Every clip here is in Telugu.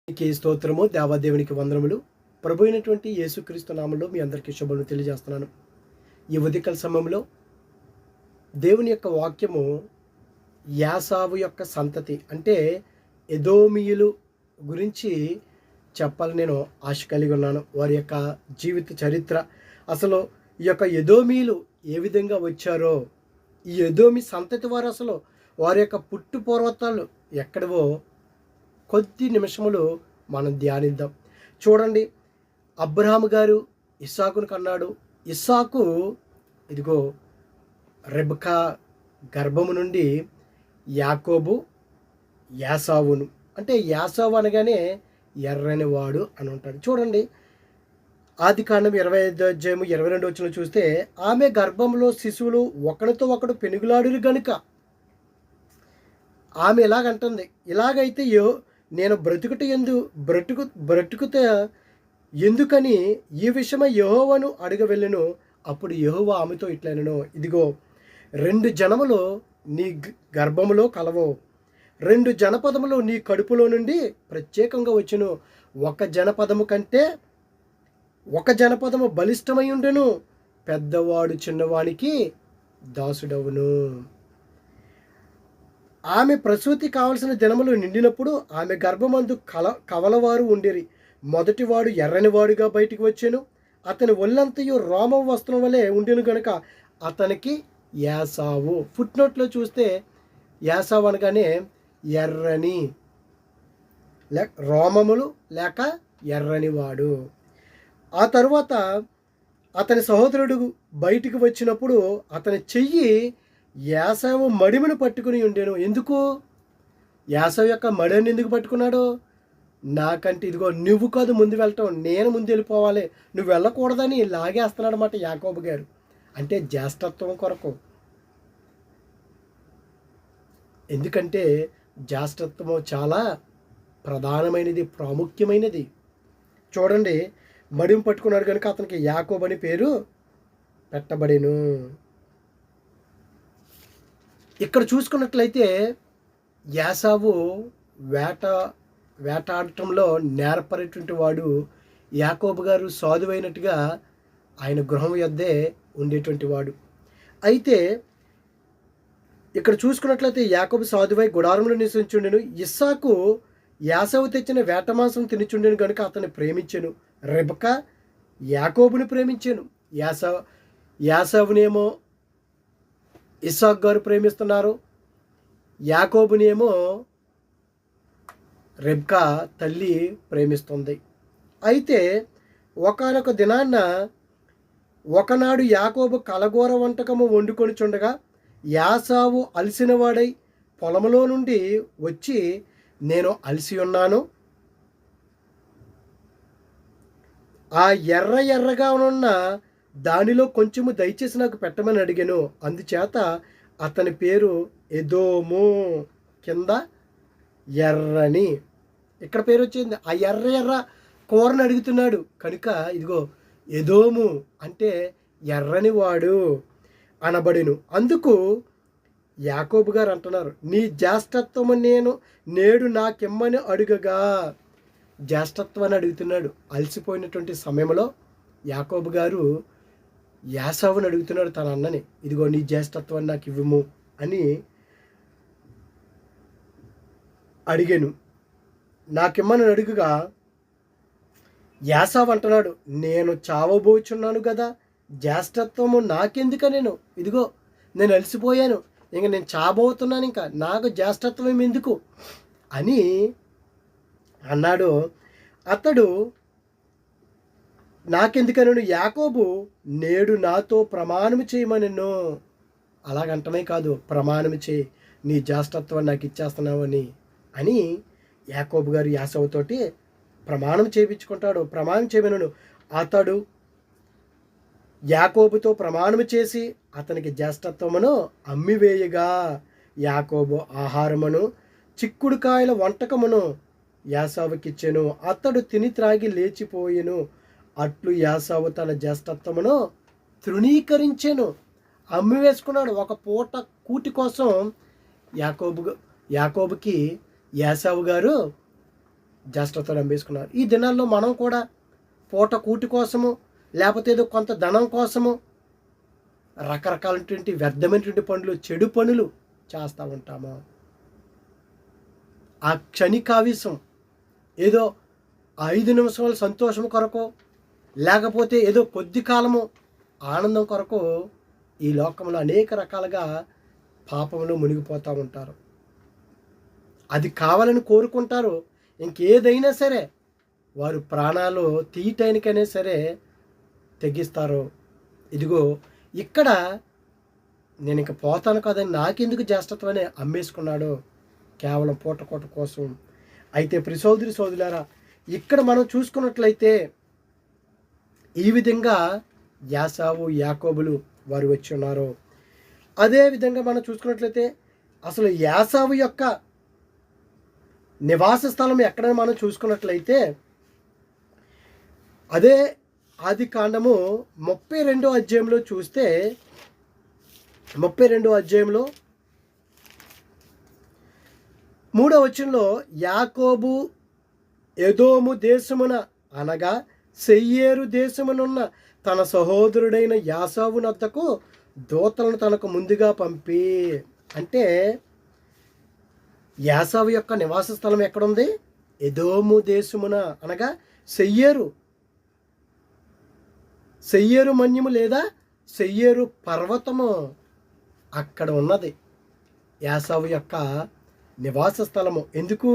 నీకే స్తోత్రము, దేవాదేవునికి వందనములు. ప్రభు అయినటువంటి యేసుక్రీస్తు నామంలో మీ అందరికీ శుభములు తెలియజేస్తున్నాను. ఈ ఉదయకాల సమయంలో దేవుని యొక్క వాక్యము యాసావు యొక్క సంతతి అంటే ఎదోమీయులు గురించి చెప్పాలని నేను ఆశ కలిగి ఉన్నాను. వారి యొక్క జీవిత చరిత్ర, అసలు ఈ యొక్క ఎదోమీయులు ఏ విధంగా వచ్చారో, ఈ ఎదోమి సంతతి వారు అసలు వారి యొక్క పుట్టు పూర్వతాలు ఎక్కడవో కొద్ది నిమిషములు మనం ధ్యానిద్దాం. చూడండి, అబ్రహాము గారు ఇస్సాకును కన్నాడు. ఇస్సాకు ఇదిగో రెబెకా గర్భము నుండి యాకోబు యాసావును, అంటే యాసావు అనగానే ఎర్రని వాడు అని ఉంటాడు. చూడండి, ఆదికాండం 25:22 చూస్తే, ఆమె గర్భంలో శిశువులు ఒకరితో ఒకడు పెనుగులాడురు గనుక ఆమె ఇలాగంటుంది, ఇలాగైతే నేను బ్రతుకుత ఎందుకని ఈ విషయమై యెహోవాను అడగ వెళ్ళెను. అప్పుడు యెహోవా ఆమెతో ఇట్లనెను, ఇదిగో 2 జనములు నీ గర్భములో కలవు, 2 జనపదములు నీ కడుపులో నుండి ప్రత్యేకంగా వచ్చును. ఒక జనపదము బలిష్టమై ఉండెను, పెద్దవాడు చిన్నవానికి దాసుడవును. ఆమె ప్రసూతి కావలసిన దినములు నిండినప్పుడు ఆమె గర్భమందు కవలవారు ఉండిరి. మొదటివాడు ఎర్రనివాడుగా బయటికి వచ్చాను, అతని ఒళ్ళంతయు రోమ వస్త్రం వలె ఉండెను గనుక అతనికి యాసావు. ఫుట్నోట్లో చూస్తే యాసావు అనగానే ఎర్రని రోమములు లేక ఎర్రనివాడు. ఆ తరువాత అతని సహోదరుడు బయటికి వచ్చినప్పుడు అతని చెయ్యి యాసావు మడిమను పట్టుకుని ఉండేను. ఎందుకు యాసావు యొక్క మడిని ఎందుకు పట్టుకున్నాడు? నాకంటే ఇదిగో నువ్వు కాదు ముందు వెళ్ళటం, నేను ముందు వెళ్ళిపోవాలి, నువ్వు వెళ్ళకూడదని లాగేస్తున్నాడు అన్నమాట యాకోబు గారు. అంటే జ్యేష్ఠత్వం కొరకు. ఎందుకంటే జ్యేష్ఠత్వము చాలా ప్రధానమైనది, ప్రాముఖ్యమైనది. చూడండి, మడిని పట్టుకున్నాడు కనుక అతనికి యాకోబు అని పేరు పెట్టబడెను. ఇక్కడ చూసుకున్నట్లయితే యాసావు వేటాడటంలో నేర్పరేటువంటి వాడు. యాకోబు గారు సాధువైనట్టుగా ఆయన గృహం యొద్దే ఉండేటువంటి వాడు. అయితే ఇక్కడ చూసుకున్నట్లయితే యాకోబు సాధువై గుడారంలో నివసించుండెను. ఇస్సాకు యాసావు తెచ్చిన వేట మాంసం తినిచుండెను కనుక అతన్ని ప్రేమించెను. రెబెకా యాకోబుని ప్రేమించెను. యాసావునేమో ఇస్సాకు గారు ప్రేమిస్తున్నారు, యాకోబునేమో రెబెకా తల్లి ప్రేమిస్తుంది. అయితే ఒకానొక దినాన్న ఒకనాడు యాకోబు కలగూర వంటకము వండుకొని చుండగా యాసావు అలసినవాడై పొలంలో నుండి వచ్చి, నేను అలసి ఉన్నాను, ఆ ఎర్రగా ఉన్న దానిలో కొంచెము దయచేసి నాకు పెట్టమని అడిగాను. అందుచేత అతని పేరు ఎదోము, కింద ఎర్రని. ఇక్కడ పేరు వచ్చింది. ఆ ఎర్ర కూరని అడుగుతున్నాడు కనుక ఇదిగో ఎదోము అంటే ఎర్రని వాడు అనబడిను. అందుకు యాకోబు గారు అంటున్నారు, నీ జ్యేష్ఠత్వము నేడు నాకిమ్మని అడుగగా. జ్యేష్ఠత్వాన్ని అడుగుతున్నాడు. అలసిపోయినటువంటి సమయంలో యాకోబు గారు యాసావుని అడుగుతున్నాడు తన అన్నని, ఇదిగో నీ జ్యేష్ఠత్వాన్ని నాకు ఇవ్వము అని అడిగాను. నాకిమ్మని అడుగుగా యాసావు అంటున్నాడు, నేను చావబోచున్నాను కదా, జ్యేష్ఠత్వము నాకెందుక, ఇదిగో నేను అలసిపోయాను, ఇంక నేను చావబోతున్నాను, ఇంకా నాకు జ్యేష్ఠత్వం ఎందుకు అని అన్నాడు. అతడు నాకెందుకనను, యాకోబు నేడు నాతో ప్రమాణము చేయమనెను. అలాగంటమే కాదు, ప్రమాణము చేయి, నీ జ్యేష్ఠత్వాన్ని నాకు ఇచ్చేస్తున్నావని అని యాకోబు గారు యాసావుతోటి ప్రమాణం చేయించుకుంటాడు. ప్రమాణం చేయమనను. అతడు యాకోబుతో ప్రమాణము చేసి అతనికి జ్యేష్ఠత్వమును అమ్మివేయగా యాకోబు ఆహారమును చిక్కుడుకాయల వంటకమును యాసావుకిచ్చెను. అతడు తిని త్రాగి లేచిపోయెను. అట్లు యాసావు తన జ్యేష్ఠత్వమును తృణీకరించెను. అమ్మి వేసుకున్నాడు. ఒక పూట కూటి కోసం యాకోబుకి యాసావు గారు జ్యేష్ఠతను అమ్మేసుకున్నారు. ఈ దినాల్లో మనం కూడా పూట కూటి కోసము, లేకపోతే ఏదో కొంత ధనం కోసము రకరకాలైనటువంటి వ్యర్థమైనటువంటి పనులు, చెడు పనులు చేస్తూ ఉంటాము. ఆ క్షణికావేశం, ఏదో 5 నిమిషాల సంతోషం కొరకు, లేకపోతే ఏదో కొద్ది కాలము ఆనందం కొరకు ఈ లోకంలో అనేక రకాలుగా పాపంలో మునిగిపోతూ ఉంటారు. అది కావాలని కోరుకుంటారు. ఇంకేదైనా సరే వారు ప్రాణాలు తీయటానికైనా సరే తెగిస్తారు. ఇదిగో ఇక్కడ నేను ఇంక పోతాను కదని నాకెందుకు జ్యేష్ఠత్వం అని అమ్మేసుకున్నాడు కేవలం పూటకోట కోసం. అయితే ప్రియ సోదరి సోదరులారా, ఇక్కడ మనం చూసుకున్నట్లయితే ఈ విధంగా యాసావు యాకోబులు వారు వచ్చి ఉన్నారు. అదేవిధంగా మనం చూసుకున్నట్లయితే అసలు యాసావు యొక్క నివాస స్థలం ఎక్కడని మనం చూసుకున్నట్లయితే అదే ఆది కాండము 32వ అధ్యాయంలో చూస్తే 32వ అధ్యాయంలో 3వ వచనంలో యాకోబు ఎదోము దేశమున అనగా సెయ్యేరు దేశమునున్న తన సహోదరుడైన యాసావు నద్దకు దూతలను తనకు ముందుగా పంపి, అంటే యాసావు యొక్క నివాస స్థలం ఎక్కడుంది? ఎదోము దేశమున అనగా సెయ్యేరు మన్యము లేదా సెయ్యేరు పర్వతము అక్కడ ఉన్నది యాసావు యొక్క నివాస స్థలము. ఎందుకు?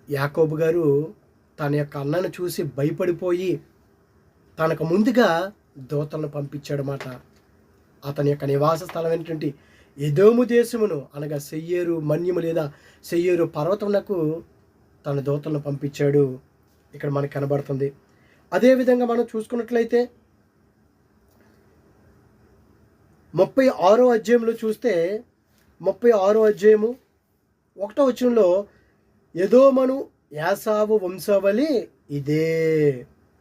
యాకోబు గారు తన యొక్క అన్నను చూసి భయపడిపోయి తనకు ముందుగా దూతలను పంపించాడన్నమాట. అతని యొక్క నివాస స్థలం ఏంటంటే ఎదోము దేశమును అనగా సెయ్యేరు మన్యము లేదా సెయ్యేరు పర్వతమునకు తన దూతలను పంపించాడు. ఇక్కడ మనకు కనబడుతుంది. అదేవిధంగా మనం చూసుకున్నట్లయితే 36వ అధ్యాయంలో చూస్తే 36వ అధ్యాయము 1వ వచనంలో ఎదోమను యాసావు వంశావళి ఇదే.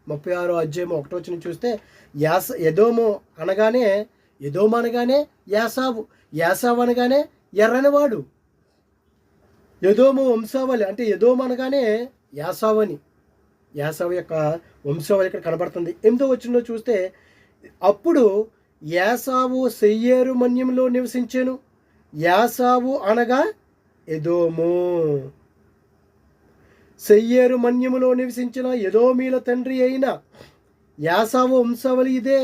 36వ అధ్యాయం 1వ వచనం చూస్తే ఎదోము అనగానే యాసావు, యాసావు అనగానే ఎర్రనివాడు. ఎదోము వంశావళి అంటే ఎదోము అనగానే యాసావు అని, యాసావు యొక్క వంశావళి ఇక్కడ కనబడుతుంది. 8వ వచనంలో చూస్తే అప్పుడు యాసావు సెయ్యేరు మన్యంలో నివసించెను. యాసావు అనగా ఎదోము. సెయ్యేరు మన్యములో నివసించిన ఎదోమీల తండ్రి అయిన యాసావు వంశావళి ఇదే.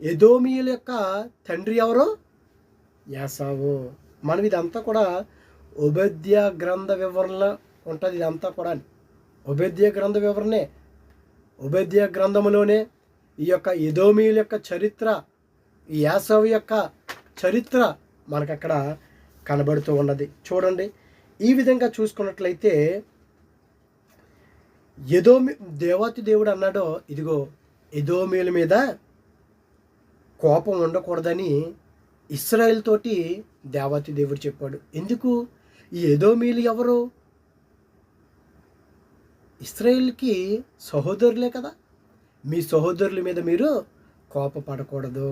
ఎదోమీల యొక్క తండ్రి ఎవరు? యాసావు. మనం ఇదంతా కూడా ఓబద్య గ్రంథ వివరణలో ఉంటుంది. ఇదంతా కూడా ఓబద్య గ్రంథ వివరణే. ఓబద్య గ్రంథములోనే ఈ యొక్క ఎదోమీల యొక్క చరిత్ర, ఈ యాసావు యొక్క చరిత్ర మనకు అక్కడ కనబడుతూ ఉన్నది. చూడండి, ఈ విధంగా చూసుకున్నట్లయితే దేవాతి దేవుడు అన్నాడో, ఇదిగో ఎదోమీల మీద కోపం ఉండకూడదని ఇశ్రాయేల్ తోటి దేవాతి దేవుడు చెప్పాడు. ఎందుకు? ఈ ఎదోమీలు ఎవరు? ఇశ్రాయేల్కి సహోదరులే కదా. మీ సహోదరుల మీద మీరు కోపపడకూడదు.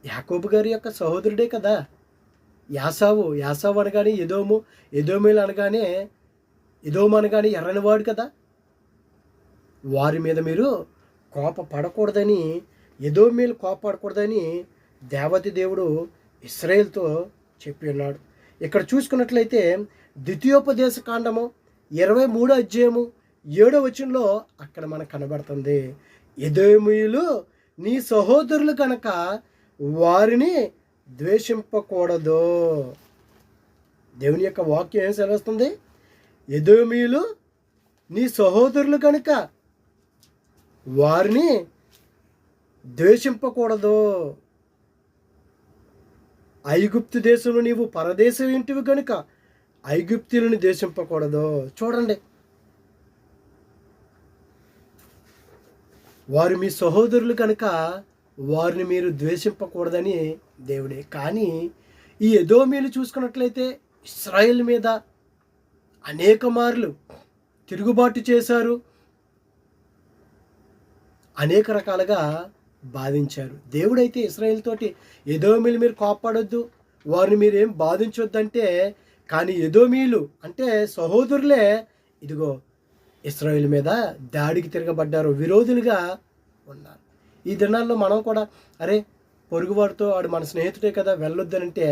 యాకోబు గారి యొక్క సహోదరుడే కదా యాసావు అనగానే ఎదోమీలు అనగానే ఎర్రనివాడు కదా. వారి మీద మీరు కోపపడకూడదని, ఎదోమీలు కోపపడకూడదని దేవతి దేవుడు ఇశ్రాయేల్తో చెప్పి ఉన్నాడు. ఇక్కడ చూసుకున్నట్లయితే ద్వితీయోపదేశ కాండము 23వ అధ్యాయము 7వ వచనంలో అక్కడ మనకు కనబడుతుంది. ఎదోమీయులు నీ సహోదరులు కనుక వారిని ద్వేషింపకూడదు. దేవుని యొక్క వాక్యం ఏం సెలవుస్తుంది? ఎదోమీయులు నీ సహోదరులు కనుక వారిని ద్వేషింపకూడదు. ఐగుప్తు దేశంలో నీవు పరదేశం ఇంటివి కనుక ఐగుప్తులను ద్వేషింపకూడదు. చూడండి, వారు మీ సహోదరులు కనుక వారిని మీరు ద్వేషింపకూడదని దేవుడే. కానీ ఈ ఎదోమీలు చూసుకున్నట్లయితే ఇశ్రాయేల్ మీద అనేక మార్లు తిరుగుబాటు చేశారు, అనేక రకాలుగా బాధించారు. దేవుడైతే ఇశ్రాయేల్ తోటి ఎదోమీలు మీరు కోప్పడొద్దు, వారిని మీరేం బాధించొద్దంటే కానీ ఎదోమీయులు అంటే సహోదరులే ఇదిగో ఇశ్రాయేలు మీద దాడికి తిరగబడ్డారు, విరోధులుగా ఉన్నారు. ఈ దినాల్లో మనం కూడా అరే పొరుగువాడితో వాడు మన స్నేహితుడే కదా వెళ్ళొద్దనంటే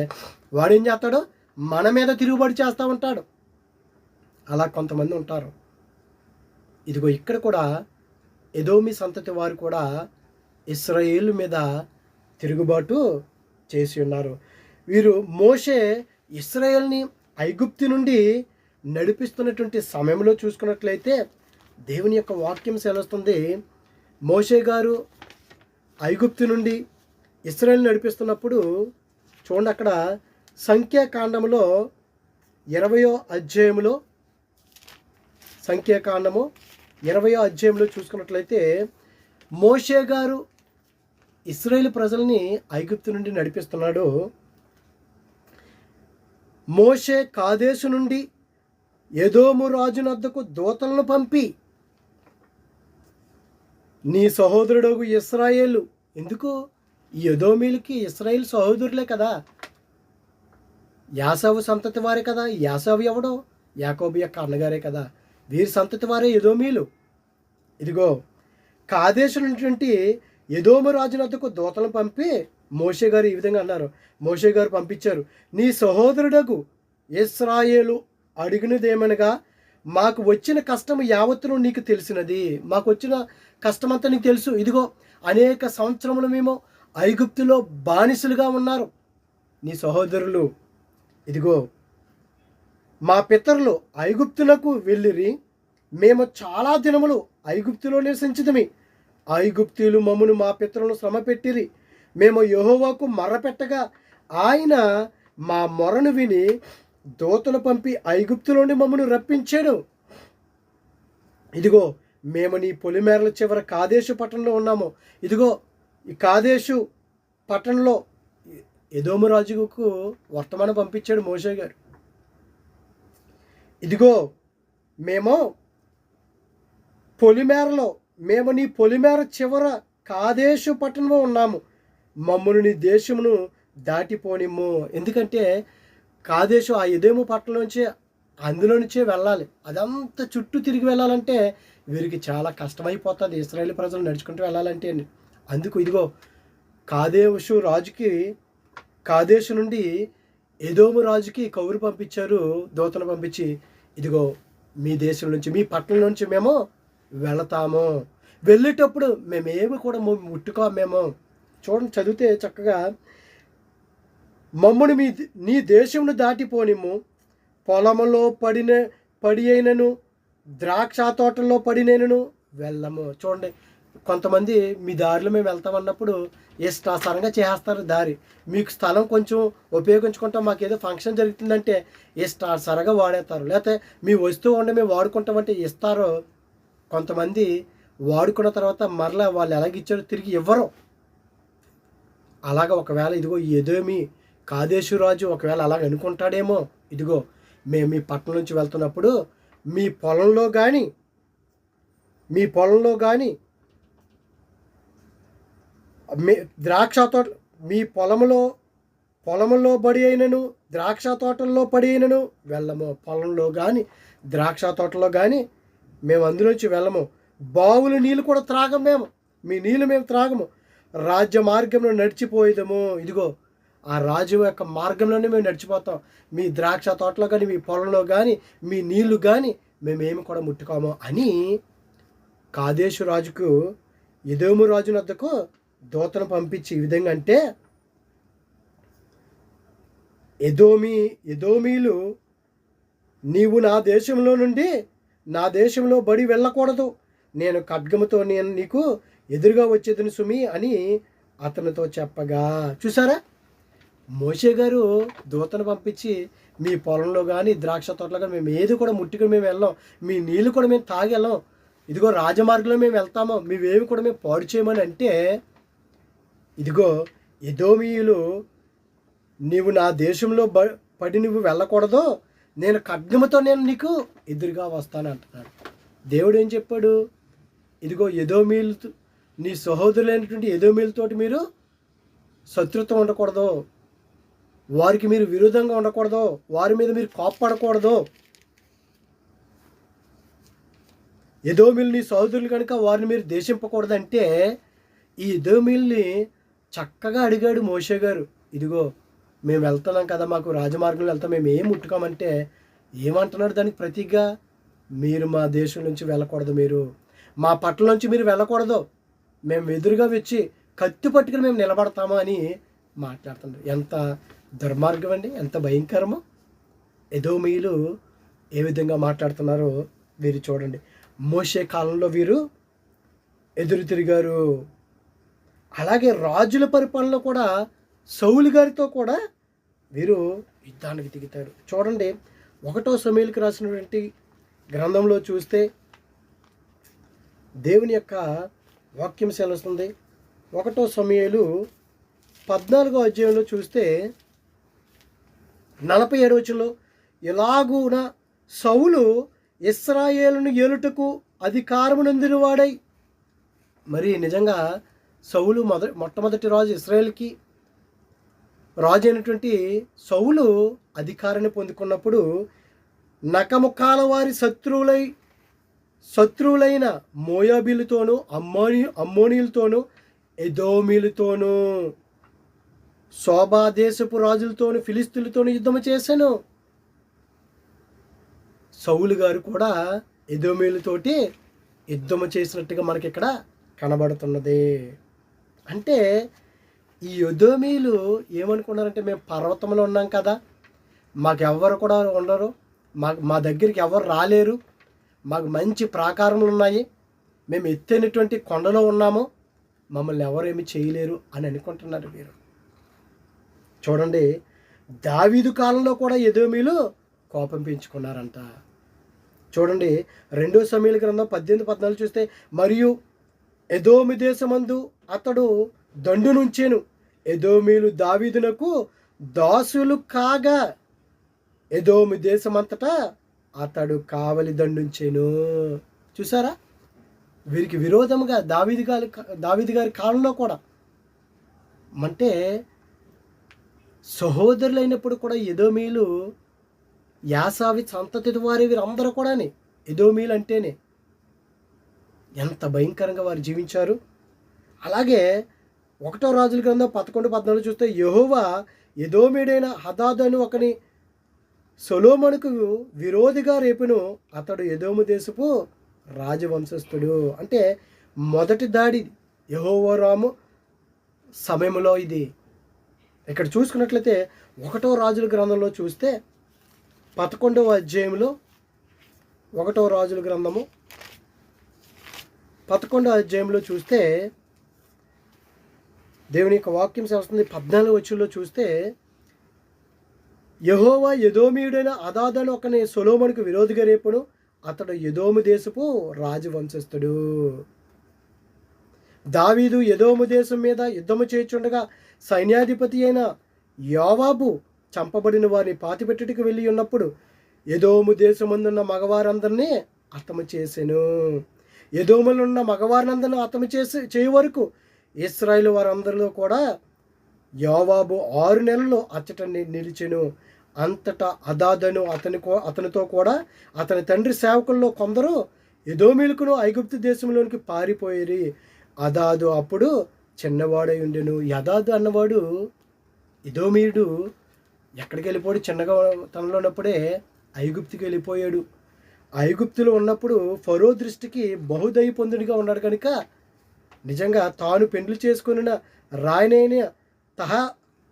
వాడు ఏం చేస్తాడో మన మీద తిరుగుబడి చేస్తూ ఉంటాడు. అలా కొంతమంది ఉంటారు. ఇదిగో ఇక్కడ కూడా ఎదోమి సంతతి వారు కూడా ఇశ్రాయేలు మీద తిరుగుబాటు చేసి ఉన్నారు. వీరు మోషే ఇశ్రాయేల్ని ఐగుప్తు నుండి నడిపిస్తున్నటువంటి సమయంలో చూసుకున్నట్లయితే దేవుని యొక్క వాక్యం సెలవుస్తుంది. మోషే గారు ఐగుప్తు నుండి ఇశ్రాయేల్ నడిపిస్తున్నప్పుడు చూడండి, అక్కడ సంఖ్యాకాండములో 20వ అధ్యాయంలో సంఖ్యాకాండము 20వ అధ్యాయంలో చూసుకున్నట్లయితే మోషే గారు ఇశ్రాయేలు ప్రజల్ని ఐగుప్తు నుండి నడిపిస్తున్నాడు. మోషే కాదేశు నుండి ఎదోము రాజునొద్దకు దూతలను పంపి నీ సహోదరుడు ఇశ్రాయేలు, ఎందుకు ఈ ఎదోమీలకి ఇశ్రాయేల్ సహోదరులే కదా, యాసావు సంతతి వారే కదా. యాసావు ఎవడో యాకోబు యొక్క అన్నగారే కదా, వీరి సంతతి వారే ఎదోమీలు. ఇదిగో కాదేశు నుండి ఎదోము రాజునొద్దకు దూతలను పంపి మోషే గారు ఈ విధంగా అన్నారు. మోషే గారు పంపించారు, నీ సహోదరుడకు ఇశ్రాయేలు అడిగినదేమనగా మాకు వచ్చిన కష్టం యావత్తును నీకు తెలిసినది. మాకు వచ్చిన కష్టమంతా నీకు తెలుసు. ఇదిగో అనేక సంవత్సరములు మేము ఐగుప్తులో బానిసలుగా ఉన్నారు నీ సహోదరులు. ఇదిగో మా పితరులు ఐగుప్తులకు వెళ్ళిరి, మేము చాలా దినములు ఐగుప్తులో నివసించితిమి. ఐగుప్తీయులు మమ్మును మా పితరులను శ్రమ పెట్టిరి. మేము యెహోవాకు మొర్రపెట్టగా ఆయన మా మొరను విని దూతలు పంపి ఐగుప్తులోని మమ్మను రప్పించాడు. ఇదిగో మేము నీ పొలిమేరల చివర కాదేశు పట్టణంలో ఉన్నాము. ఇదిగో ఈ కాదేశు పట్టణంలో ఎదోము రాజుకు వర్తమానం పంపించాడు మోషే గారు. ఇదిగో మేము నీ పొలిమేర చివర కాదేశు పట్టణంలో ఉన్నాము, మమ్మల్ని నీ దేశమును దాటిపోనిమ్ము. ఎందుకంటే కాదేశు ఆ ఎదోము పట్టణం నుంచే అందులో నుంచే వెళ్ళాలి. అదంతా చుట్టూ తిరిగి వెళ్ళాలంటే వీరికి చాలా కష్టమైపోతుంది, ఇశ్రాయేలు ప్రజలు నడుచుకుంటూ వెళ్ళాలంటే. అందుకు ఇదిగో కాదేశు నుండి ఎదోము రాజుకి కౌరు పంపించారు, దూతను పంపించి ఇదిగో మీ దేశం నుంచి మీ పట్టణం నుంచి మేము వెళతాము, వెళ్ళేటప్పుడు మేమేమి కూడా ముట్టుకోమేమో. చూడండి చదివితే చక్కగా, మమ్మను నీ దేశమును దాటిపోనిమ్ము, పొలములో పడి అయినను ద్రాక్ష తోటల్లో పడినను వెళ్ళము. చూడండి కొంతమంది మీ దారిలో మేము వెళ్తామన్నప్పుడు ఇష్టాసారంగా చేస్తారు దారి. మీకు స్థలం కొంచెం ఉపయోగించుకుంటాం, మాకు ఏదో ఫంక్షన్ జరుగుతుందంటే ఇష్టాసారంగా వాడేస్తారు. లేకపోతే మీ వస్తువు ఉండి మేము వాడుకుంటామంటే ఇస్తారు. కొంతమంది వాడుకున్న తర్వాత మరలా వాళ్ళు ఎలాగిచ్చారో తిరిగి ఇవ్వరు. అలాగ ఒకవేళ ఇదిగో ఎదోమి కాదేశు రాజు ఒకవేళ అలాగ అనుకుంటాడేమో, ఇదిగో మేము మీ పట్టణం నుంచి వెళ్తున్నప్పుడు మీ పొలంలో కానీ ద్రాక్ష తోట మీ పొలంలో పడి అయినను ద్రాక్ష తోటల్లో పడి అయినను వెళ్ళము. పొలంలో కానీ ద్రాక్ష తోటలో కానీ మేము అందులోంచి వెళ్ళము. బావుల నీళ్ళు కూడా త్రాగము, మీ నీళ్ళు మేము త్రాగము. రాజ్య మార్గంలో నడిచిపోయేదము. ఇదిగో ఆ రాజు యొక్క మార్గంలోనే మేము నడిచిపోతాం. మీ ద్రాక్ష తోటలో కానీ మీ పొలంలో కానీ మీ నీళ్లు కానీ మేమేమి కూడా ముట్టుకోము అని కాదేశు రాజుకు ఎదోము రాజునొద్దకు దూతను పంపించి ఈ విధంగా అంటే, ఎదోమీలు నీవు నా దేశంలో బడి వెళ్ళకూడదు, నేను ఖడ్గముతో నీకు ఎదురుగా వచ్చేదని సుమి అని అతనితో చెప్పగా. చూసారా, మోషే గారు దూతను పంపించి మీ పొలంలో కానీ ద్రాక్ష తోటలో కానీ మేము ఏది కూడా ముట్టుకుని మేము వెళ్ళాం, మీ నీళ్ళు కూడా మేము తాగి వెళ్ళాం, ఇదిగో రాజమార్గంలో మేము వెళ్తామో, మేవేవి కూడా మేము పాడు చేయమని అంటే, ఇదిగో ఎదోమీయులు నీవు నా దేశంలో పడి నువ్వు వెళ్ళకూడదు, నేను ఖడ్గముతో నీకు ఎదురుగా వస్తాను అంటున్నాడు. దేవుడు ఏం చెప్పాడు, ఇదిగో ఎదోమీయులు నీ సహోదరులైనటువంటి ఎదోమీయులతోటి మీరు శత్రుత్వం ఉండకూడదు, వారికి మీరు విరోధంగా ఉండకూడదు, వారి మీద మీరు కోప్పడకూడదు. ఎదోమీయులు నీ సహోదరులు కనుక వారిని మీరు ద్వేషింపకూడదంటే ఈ ఎదోమీయుల్ని చక్కగా అడిగాడు మోషే గారు. ఇదిగో మేము వెళ్తున్నాం కదా, మాకు రాజమార్గంలో వెళ్తాం, మేము ఏం ముట్టుకోమంటే ఏమంటున్నాడు దానికి ప్రతిగా? మీరు మా దేశం నుంచి వెళ్ళకూడదు, మీరు మా పట్ల నుంచి మీరు వెళ్ళకూడదు, మేము ఎదురుగా వచ్చి కత్తి పట్టుకుని మేము నిలబడతామా అని మాట్లాడుతున్నారు. ఎంత దుర్మార్గం అండి, ఎంత భయంకరమో. ఎదోమీయులు ఏ విధంగా మాట్లాడుతున్నారో వీరు చూడండి. మోషే కాలంలో వీరు ఎదురు తిరిగారు. అలాగే రాజుల పరిపాలనలో కూడా సౌలు గారితో కూడా వీరు యుద్ధానికి దిగుతారు. చూడండి, 1 సమూయేలుకి రాసినటువంటి గ్రంథంలో చూస్తే దేవుని యొక్క వాక్యం సెలవుస్తుంది. 1 సమూయేలు 14వ అధ్యాయంలో చూస్తే 47వ వచనంలో, ఎలాగున సౌలు ఇశ్రాయేలును ఏలుటకు అధికారమునందిన వాడై. మరి నిజంగా సౌలు మొట్టమొదటి రాజు, ఇశ్రాయేల్కి రాజు అయినటువంటి సౌలు అధికారాన్ని పొందుకున్నప్పుడు నకముఖాల వారి శత్రువులైన మోయాబీలతోనూ అమ్మోనీయులతోనూ ఎదోమీలతోనూ శోభా దేశపు రాజులతోనూ ఫిలిస్తీన్లతోనూ యుద్ధము చేశాను. సౌలు గారు కూడా ఎదోమీలతోటి యుద్ధము చేసినట్టుగా మనకి ఇక్కడ కనబడుతున్నది. అంటే ఈ ఎదోమీలు ఏమనుకున్నారంటే, మేము పర్వతంలో ఉన్నాం కదా, మాకెవ్వరు కూడా ఉండరు, మా దగ్గరికి ఎవరు రాలేరు, మాకు మంచి ప్రాకారములు ఉన్నాయి, మేము ఎత్తైనటువంటి కొండలో ఉన్నాము, మమ్మల్ని ఎవరేమి చేయలేరు అని అనుకుంటున్నారు వీరు. చూడండి, దావీదు కాలంలో కూడా ఎదోమీలు కోపం పెంచుకున్నారంట. చూడండి, 2 సమూయేలు గ్రంథం 18-14 చూస్తే, మరియు ఎదోము దేశమందు అతడు దండు నుంచెను, ఎదోమీలు దావీదునకు దాసులు కాగా ఎదోము దేశమంతటా అతడు కావలి దండుంచెను. చూసారా, వీరికి విరోధముగా దావీదు గారి కాలంలో కూడా, అంటే సహోదరులైనప్పుడు కూడా ఎదోమీలు యాసావి సంతతి వారి వీరందరూ కూడా ఎదోమీలు అంటేనే ఎంత భయంకరంగా వారు జీవించారు. అలాగే 1 రాజుల గ్రంథం 11-14 చూస్తే, యెహోవా ఎదోమీయుడైన హదాదు అని ఒకని సొలొమోనుకు విరోధిగా రేపును, అతడు ఎదోము దేశపు రాజవంశస్థుడు. అంటే మొదటి దాడి యెహోవారాము సమయంలో ఇది. ఇక్కడ చూసుకున్నట్లయితే 1 రాజుల గ్రంథంలో చూస్తే 11వ అధ్యాయంలో, 1 రాజుల గ్రంథము 11వ అధ్యాయంలో చూస్తే దేవుని యొక్క వాక్యం వస్తుంది. 14వ వచనంలో చూస్తే, యెహోవా ఎదోమీయుడైన హదాదు ఒకని సొలొమోనుకు విరోధిగా రేపును, అతడు ఎదోము దేశపు రాజవంశస్థుడు. దావీదు ఎదోము దేశం మీద యుద్ధము చేయుచుండగా సైన్యాధిపతి అయిన యోవాబు చంపబడిన వారిని పాతిపెట్టుటకు వెళ్ళి ఉన్నప్పుడు ఎదోము దేశమందున్న మగవారందరినీ హతము చేసెను. ఎదోములున్న మగవారినందరినీ హతము చేయ వరకు ఇశ్రాయేలు వారందరిలో కూడా యోవాబు 6 నెలలు అచ్చట నిలిచెను. అంతటా హదాదును అతనితో కూడా అతని తండ్రి సేవకుల్లో కొందరు ఎదోమీయులకును ఐగుప్తు దేశంలోనికి పారిపోయేరి. హదాదు అప్పుడు చిన్నవాడై ఉండెను. హదాదు అన్నవాడు ఎదోమీయుడు ఎక్కడికి వెళ్ళిపోయాడు? చిన్నగా తనలో ఉన్నప్పుడే ఐగుప్తుకి వెళ్ళిపోయాడు. ఐగుప్తులో ఉన్నప్పుడు ఫరో దృష్టికి బహుదయ పొందుడిగా ఉన్నాడు కనుక నిజంగా తాను పెండ్లి చేసుకున్న రాయనైన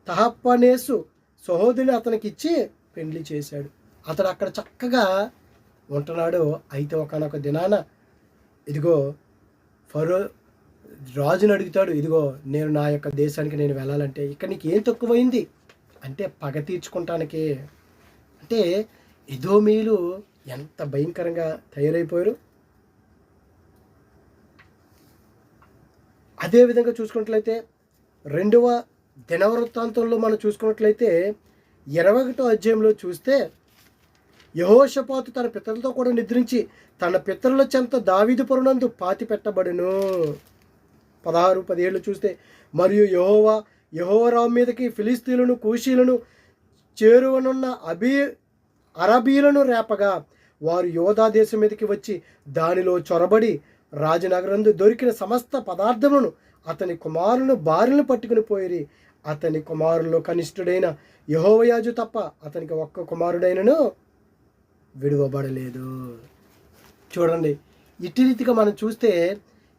తహపనేసు సహోదరుని అతనికి ఇచ్చి పెండ్లి చేశాడు. అతడు అక్కడ చక్కగా ఉంటున్నాడు. అయితే ఒకనొక దినాన ఇదిగో ఫరో రాజుని అడుగుతాడు, ఇదిగో నేను నా యొక్క దేశానికి నేను వెళ్ళాలంటే ఇక్కడ నీకు ఏం తక్కువైంది అంటే పగ తీర్చుకుంటానికి. అంటే ఎదోమీయులు ఎంత భయంకరంగా తయారైపోయారు. అదేవిధంగా చూసుకున్నట్లయితే 2వ దినవృత్తాంతంలో మనం చూసుకున్నట్లయితే 21వ అధ్యాయంలో చూస్తే, యెహోషాపాతు తన పితరులతో కూడా నిద్రించి తన పితరుల చెంత దావీదు పురనందు పాతి పెట్టబడెను. 16-17 చూస్తే, మరియు యెహోవారాము మీదకి ఫిలిస్తీయులను కూషీలను చేరువనున్న అరబీలను రేపగా వారు యోధా దేశం మీదకి వచ్చి దానిలో చొరబడి రాజనగరందు దొరికిన సమస్త పదార్థములను అతని కుమారులను బారిని పట్టుకుని పోయిరి. అతని కుమారుల్లో కనిష్ఠుడైన యెహోయాజు తప్ప అతనికి ఒక్క కుమారుడైనను విడువబడలేదు. చూడండి, ఇట్టి రీతిగా మనం చూస్తే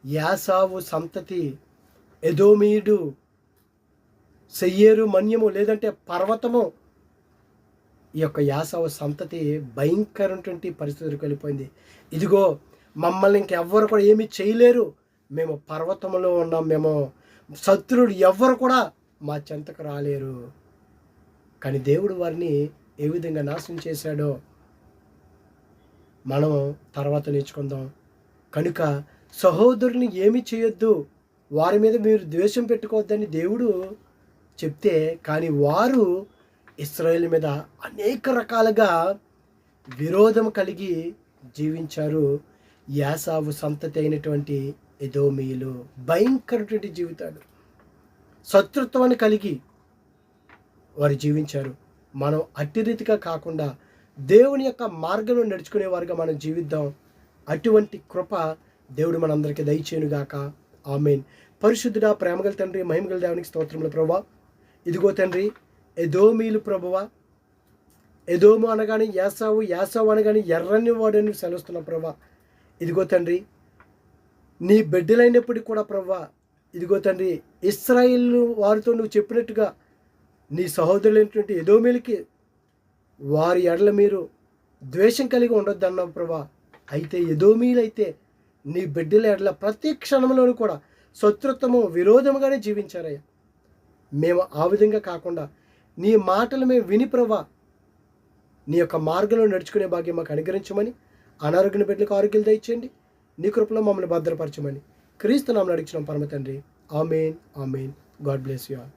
యాసావు సంతతి, ఎదోమీయుడు, సెయ్యేరు మన్యము లేదంటే పర్వతము, ఈ యొక్క యాసావు సంతతి భయంకరమైనటువంటి పరిస్థితులకు వెళ్ళిపోయింది. ఇదిగో మమ్మల్ని ఇంకెవ్వరు కూడా ఏమీ చేయలేరు, మేము పర్వతంలో ఉన్నాం, మేము శత్రువులు ఎవ్వరు కూడా మా చెంతకు రాలేరు. కానీ దేవుడు వారిని ఏ విధంగా నాశనం చేశాడో మనం తర్వాత నేర్చుకుందాం. కనుక సహోదరుని ఏమి చేయొద్దు, వారి మీద మీరు ద్వేషం పెట్టుకోవద్దని దేవుడు చెప్తే, కానీ వారు ఇశ్రాయేలు మీద అనేక రకాలుగా విరోధం కలిగి జీవించారు. యాసావు సంతతి అయినటువంటి ఎదోమీయులు భయంకరటువంటి జీవితాలు, శత్రుత్వాన్ని కలిగి వారు జీవించారు. మనం అట్టి రీతిగా కాకుండా దేవుని యొక్క మార్గంలో నడుచుకునేవారుగా మనం జీవిద్దాం. అటువంటి కృప దేవుడు మనందరికీ దయచేయునుగాక. ఆమేన్. పరిశుద్ధుడా, ప్రేమగల తండ్రి, మహిమగల దేవునికి స్తోత్రములు ప్రభువా. ఇదిగో తండ్రి, ఎదోమీయులు ప్రభువా, ఎదోము అనగానే యాసావు, యాసావు అనగానే ఎర్రని వాడని సెలవుస్తున్నాం ప్రభువా. ఇదిగో తండ్రి, నీ బిడ్డలైనప్పటికీ కూడా ప్రభువా, ఇదిగో తండ్రి, ఇశ్రాయేలు వారితో నువ్వు చెప్పినట్టుగా నీ సహోదరులైనటువంటి ఎదోమీయులకి వారి ఎడల మీరు ద్వేషం కలిగి ఉండొద్దు అన్నాం ప్రభా. అయితే ఎదోమీయులైతే నీ బిడ్డల ఎడల ప్రతి క్షణంలోనూ కూడా శత్రుత్వము, విరోధముగానే జీవించారయ్యా. మేము ఆ విధంగా కాకుండా నీ మాటలు మేము విని ప్రభా, నీ యొక్క మార్గంలో నడుచుకునే భాగ్యం మాకు అనుగ్రహించమని, అనారోగ్య బిడ్డలకు ఆరోగ్యాలు దయచేయండి, నీ కృపలో మమ్మల్ని భద్రపరచమని క్రీస్తు నామమున అడుగుచున్నాం పరమ తండ్రి. Amen, amen. God bless you all.